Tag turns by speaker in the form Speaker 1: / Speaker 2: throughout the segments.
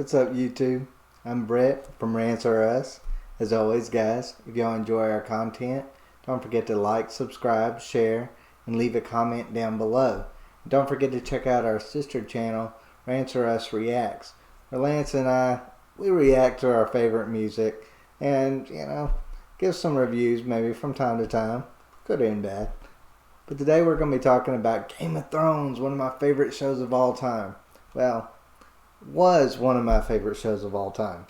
Speaker 1: What's up, YouTube? I'm Brett from Rants. As always, guys, if y'all enjoy our content, don't forget to like, subscribe, share, and leave a comment down below. Don't forget to check out our sister channel, Rants Reacts, where Lance and I, we react to our favorite music and, give some reviews maybe from time to time, good and bad. But today we're going to be talking about Game of Thrones, one of my favorite shows of all time. Well, was one of my favorite shows of all time.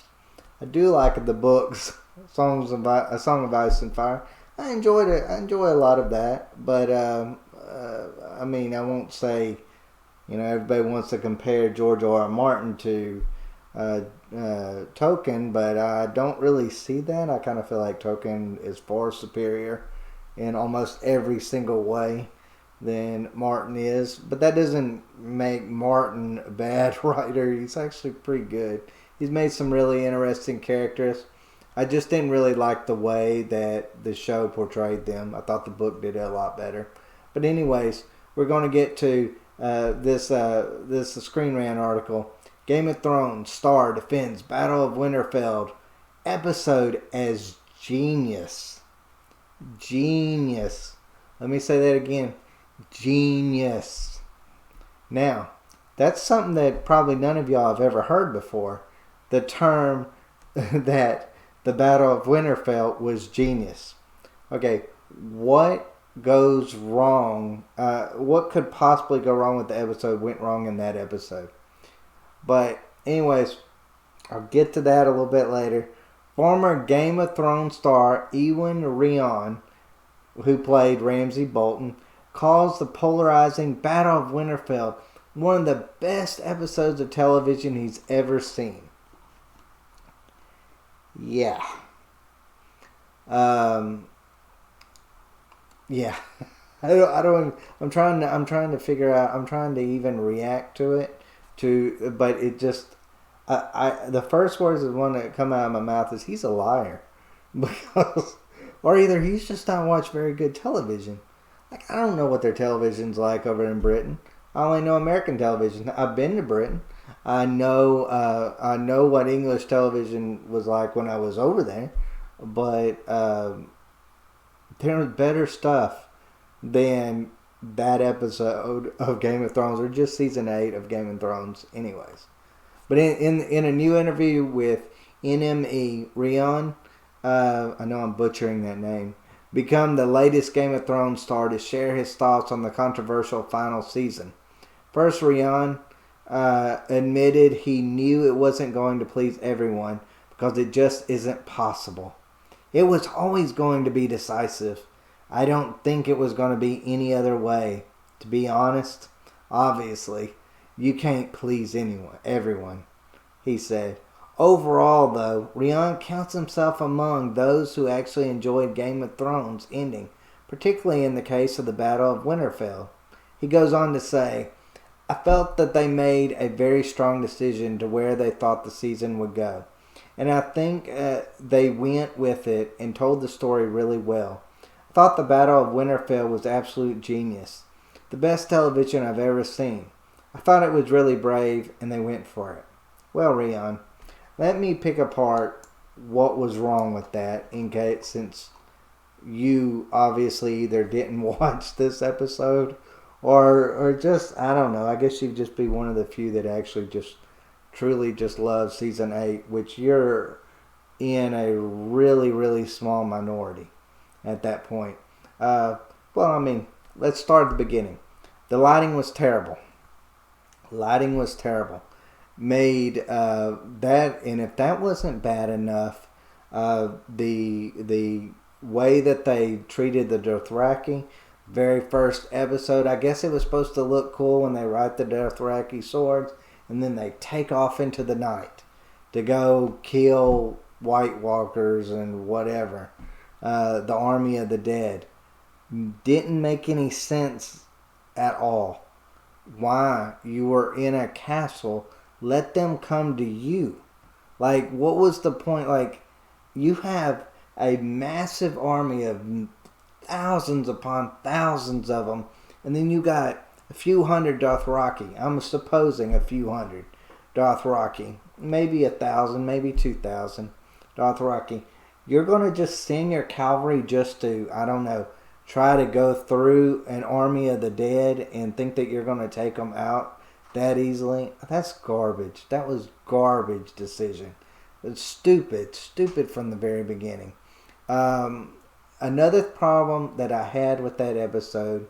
Speaker 1: I do like the books, A Song of Ice and Fire. I enjoyed it. I enjoy a lot of that, but I won't say, everybody wants to compare George R. R. Martin to Tolkien, but I don't really see that. I kind of feel like Tolkien is far superior in almost every single way than Martin is, but that doesn't make Martin a bad writer. He's actually pretty good. He's made some really interesting characters. I just didn't really like the way that the show portrayed them. I thought the book did it a lot better. But anyways, we're going to get to this Screen Rant article. Game of Thrones star defends Battle of Winterfell episode as genius. Genius. Let me say that again. Genius. Now, that's something that probably none of y'all have ever heard before. The term that the Battle of Winterfell was genius. Okay, what goes wrong? What could possibly go wrong with the episode went wrong in that episode? But anyways, I'll get to that a little bit later. Former Game of Thrones star Iwan Rheon, who played Ramsay Bolton, calls the polarizing Battle of Winterfell one of the best episodes of television he's ever seen. Yeah. Yeah. I'm trying to figure out, I'm trying to even react to it, but it just, the first words that want to come out of my mouth is he's a liar. Because, or either he's just not watched very good television. Like, I don't know what their television's like over in Britain. I only know American television. I've been to Britain. I know what English television was like when I was over there. But there's better stuff than that episode of Game of Thrones, or just season 8 of Game of Thrones anyways. But in a new interview with NME, Rheon, I know I'm butchering that name, become the latest Game of Thrones star to share his thoughts on the controversial final season. First, Rheon admitted he knew it wasn't going to please everyone because it just isn't possible. It was always going to be decisive. I don't think it was going to be any other way. To be honest, obviously, you can't please everyone, he said. Overall, though, Rheon counts himself among those who actually enjoyed Game of Thrones ending, particularly in the case of the Battle of Winterfell. He goes on to say, I felt that they made a very strong decision to where they thought the season would go. And I think they went with it and told the story really well. I thought the Battle of Winterfell was absolute genius. The best television I've ever seen. I thought it was really brave and they went for it. Well, Rheon, let me pick apart what was wrong with that, since you obviously either didn't watch this episode or just, I don't know, I guess you'd just be one of the few that actually just truly just love season 8, which you're in a really, really small minority at that point. Let's start at the beginning. The lighting was terrible. Made that, and if that wasn't bad enough, the way that they treated the Dothraki, very first episode, I guess it was supposed to look cool when they ride the Dothraki swords, and then they take off into the night to go kill White Walkers and whatever, the army of the dead. Didn't make any sense at all. Why? You were in a castle. Let them come to you. Like, what was the point? Like, you have a massive army of thousands upon thousands of them, and then you got a few hundred Dothraki. I'm supposing a few hundred Dothraki. maybe 1,000, maybe 2,000 Dothraki. You're going to just send your cavalry just to, I don't know, try to go through an army of the dead and think that you're going to take them out that easily? That's garbage. That was garbage decision. It's stupid. Stupid from the very beginning. Another problem that I had with that episode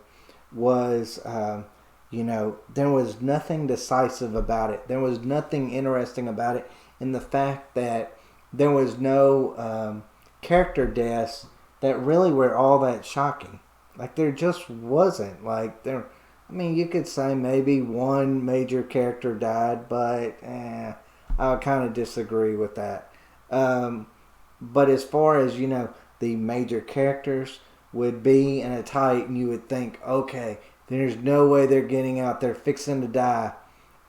Speaker 1: was, there was nothing decisive about it. There was nothing interesting about it in the fact that there was no character deaths that really were all that shocking. Like, there just wasn't. Like, you could say maybe one major character died, but I kind of disagree with that. But as far as, the major characters would be in a Titan, you would think, okay, there's no way they're getting out there fixing to die.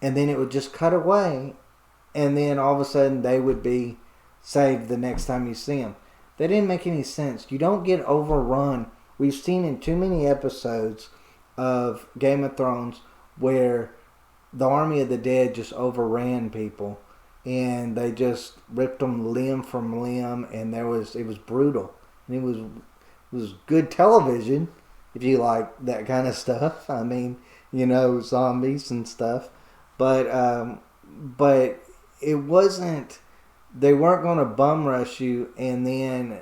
Speaker 1: And then it would just cut away. And then all of a sudden they would be saved the next time you see them. That didn't make any sense. You don't get overrun. We've seen in too many episodes of Game of Thrones where the army of the dead just overran people. And they just ripped them limb from limb. And it was brutal. And it was good television. If you like that kind of stuff, zombies and stuff, but it wasn't. They weren't going to bum rush you and then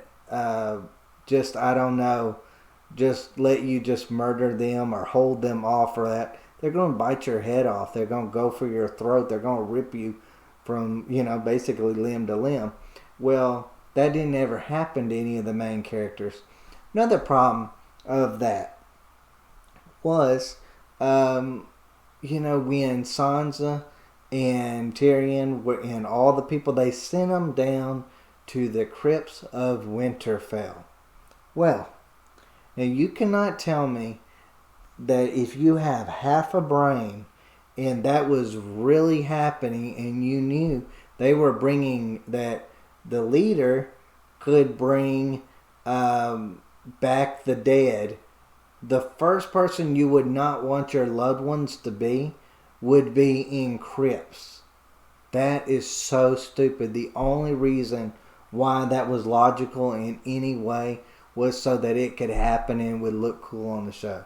Speaker 1: just let you just murder them or hold them off for that. They're going to bite your head off. They're going to go for your throat. They're going to rip you from basically limb to limb. Well, that didn't ever happen to any of the main characters. Another problem of that was, when Sansa and Tyrion and all the people, they sent them down to the crypts of Winterfell. Well, now you cannot tell me that if you have half a brain and that was really happening and you knew they were bringing that the leader could bring back the dead, the first person you would not want your loved ones to be would be in crypts. That is so stupid. The only reason why that was logical in any way was so that it could happen and would look cool on the show.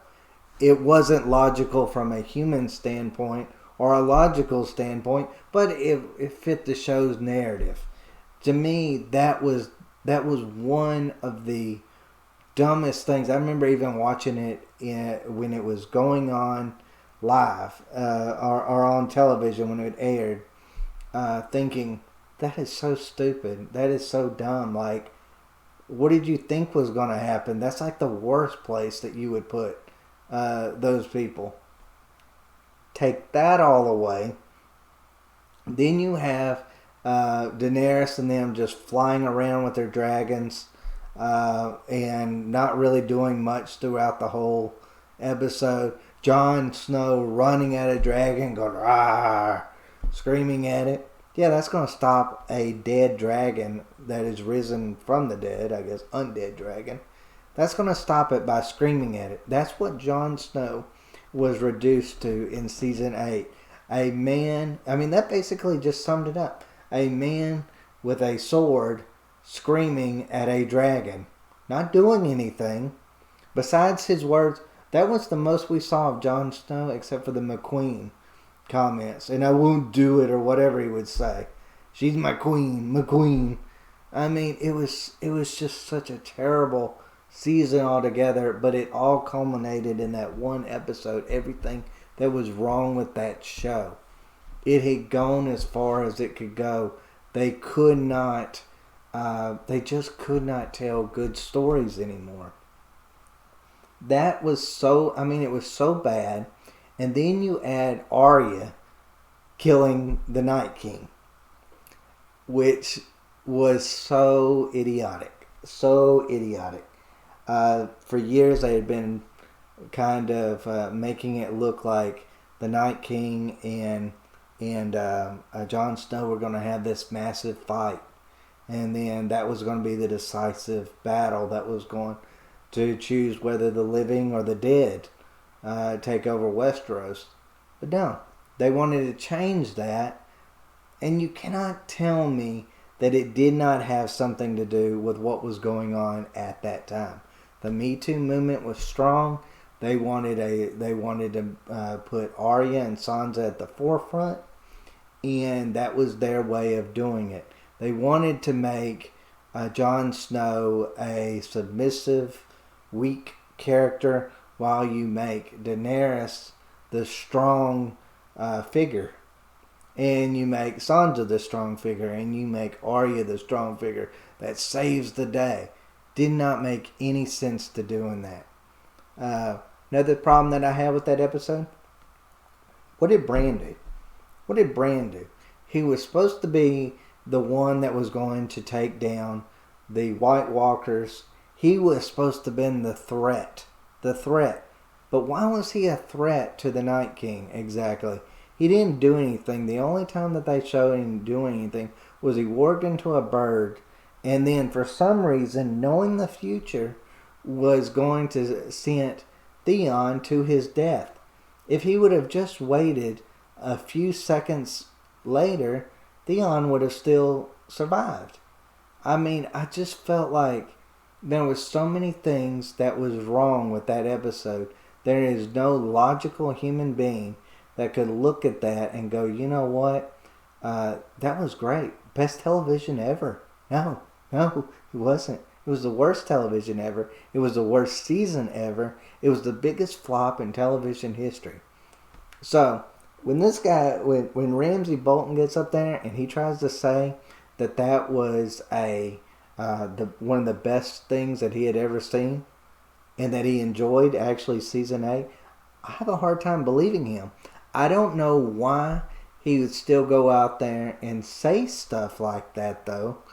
Speaker 1: It wasn't logical from a human standpoint or a logical standpoint, but it fit the show's narrative. To me, that was one of the dumbest things. I remember even watching it when it was going on live or on television when it aired, thinking, that is so stupid. That is so dumb. Like, what did you think was going to happen? That's like the worst place that you would put those people. Take that all away. Then you have Daenerys and them just flying around with their dragons and not really doing much throughout the whole episode. Jon Snow running at a dragon, going "Rawr," screaming at it. Yeah, that's going to stop a dead dragon that is risen from the dead, I guess, undead dragon. That's going to stop it by screaming at it. That's what Jon Snow was reduced to in season 8. A man, that basically just summed it up. A man with a sword screaming at a dragon. Not doing anything. Besides his words, that was the most we saw of Jon Snow, except for the McQueen comments. And I won't do it, or whatever he would say. She's my queen, McQueen. It was just such a terrible season altogether, but it all culminated in that one episode. Everything that was wrong with that show. It had gone as far as it could go. They could not, they just could not tell good stories anymore. That was so, it was so bad. And then you add Arya killing the Night King, which was so idiotic. So idiotic. For years they had been kind of making it look like the Night King and Jon Snow were going to have this massive fight, and then that was going to be the decisive battle that was going to choose whether the living or the dead take over Westeros. But no, they wanted to change that And you cannot tell me that it did not have something to do with what was going on at that time. The Me Too movement was strong. They wanted to put Arya and Sansa at the forefront, and that was their way of doing it. They wanted to make Jon Snow a submissive, weak character, while you make Daenerys the strong figure, and you make Sansa the strong figure, and you make Arya the strong figure that saves the day. Did not make any sense to doing that. Another problem that I had with that episode, what did Bran do? What did Bran do? He was supposed to be the one that was going to take down the White Walkers. He was supposed to have been the threat. The threat. But why was he a threat to the Night King exactly? He didn't do anything. The only time that they showed him doing anything was he warped into a bird, and then for some reason, knowing the future, was going to send Theon to his death. If he would have just waited a few seconds later, Theon would have still survived. I mean, I just felt like there was so many things that was wrong with that episode. There is no logical human being that could look at that and go, you know what? That was great. Best television ever. No, it wasn't. It was the worst television ever. It was the worst season ever. It was the biggest flop in television history. So, when this guy, when Ramsay Bolton gets up there and he tries to say that was one of the best things that he had ever seen, and that he enjoyed actually season 8, I have a hard time believing him. I don't know why he would still go out there and say stuff like that, though,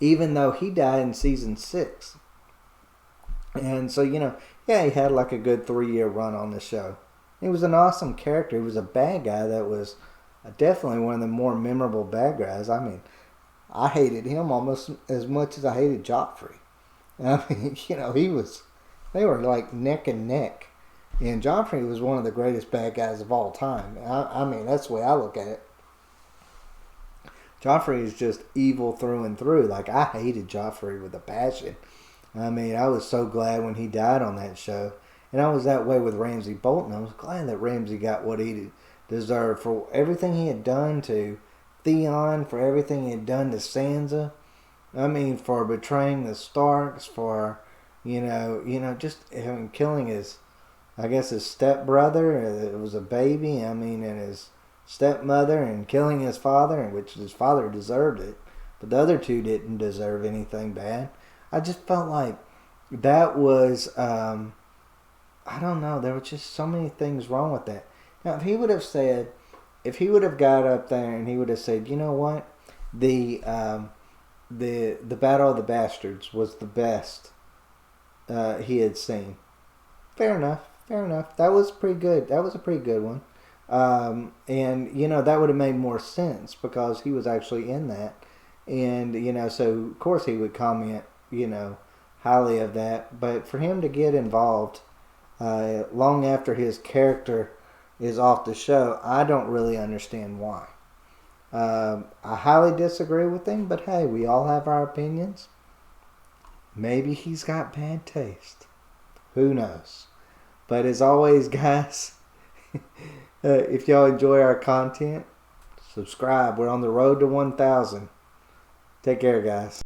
Speaker 1: even though he died in season 6. And so, he had like a good 3-year run on the show. He was an awesome character. He was a bad guy that was definitely one of the more memorable bad guys. I mean, I hated him almost as much as I hated Joffrey. I mean, they were like neck and neck. And Joffrey was one of the greatest bad guys of all time. I mean, that's the way I look at it. Joffrey is just evil through and through. Like, I hated Joffrey with a passion. I mean, I was so glad when he died on that show. And I was that way with Ramsay Bolton. I was glad that Ramsay got what he deserved for everything he had done to Theon, for everything he had done to Sansa. I mean, for betraying the Starks, for, just him killing his stepbrother. It was a baby. I mean, and his stepmother, and killing his father, which his father deserved it. But the other two didn't deserve anything bad. I just felt like that was, I don't know, there were just so many things wrong with that. Now, if he would have got up there and he would have said, you know what, the Battle of the Bastards was the best he had seen. Fair enough. That was pretty good. That was a pretty good one. And, that would have made more sense because he was actually in that. And, so of course he would comment, highly of that. But for him to get involved long after his character is off the show, I don't really understand why. I highly disagree with him, but hey, we all have our opinions. Maybe he's got bad taste. Who knows? But as always, guys, if y'all enjoy our content, subscribe. We're on the road to 1,000. Take care, guys.